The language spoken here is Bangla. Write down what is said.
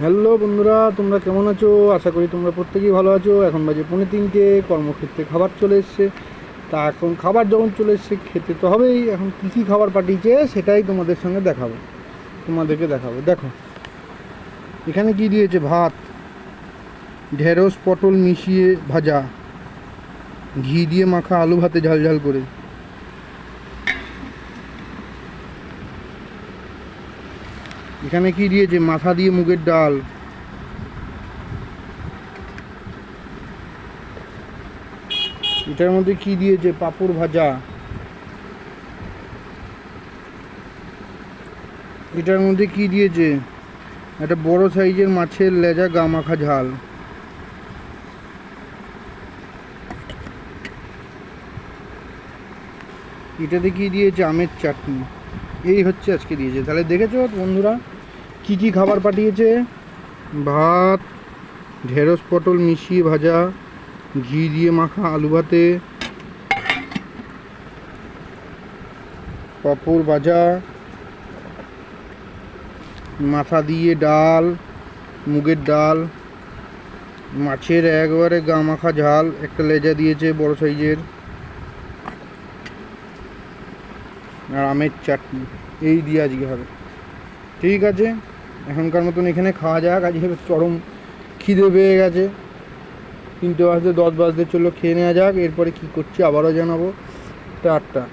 হ্যালো বন্ধুরা, তোমরা কেমন আছো? আশা করি তোমরা প্রত্যেকেই ভালো আছো। এখন বাজে 3:45, কর্মক্ষেত্রে খাবার চলে এসছে। তা এখন খাবার যখন চলে এসছে খেতে তো হবেই। এখন কী কী খাবার পাঠিয়েছে সেটাই তোমাদেরকে দেখাবো। দেখো এখানে কি দিয়েছে: ভাত, ঢেঁড়স পটল মিশিয়ে ভাজা, ঘি দিয়ে মাখা আলু ভাতে ঝাল ঝাল করে। এখানে কি দিয়েছে: মাথা দিয়ে মুগের ডাল, এটার মধ্যে কি দিয়েছে: পাঁপড় ভাজা, এটার মধ্যে কি দিয়েছে: একটা বড় সাইজের মাছের লেজা গা মাখা ঝাল, এটাতে কি দিয়েছে: আমের চাটনি। এই হচ্ছে আজকে দিয়েছে। তাহলে দেখেছো বন্ধুরা কি কি খাবার পাঠিয়েছে: ভাত, ঢেঁড়স পটল মিশিয়ে ভাজা, ঘি দিয়ে মাখা আলু ভাতে, পাঁপড় ভাজা, মাথা দিয়ে ডাল, মুগের ডাল, মাছের একবারে গা মাখা ঝাল, একটা লেজা দিয়েছে বড় সাইজের, আর আমের চাটনি। এই দিয়ে আজকে হবে। ঠিক আছে, এখনকার মতন এখানে খাওয়া যাক। আজকে চরম খিদে পেয়ে গেছে। 3:10 বাজতে চললো, খেয়ে নেওয়া যাক। এরপরে কি করছি আবারও জানাবো। টাটা।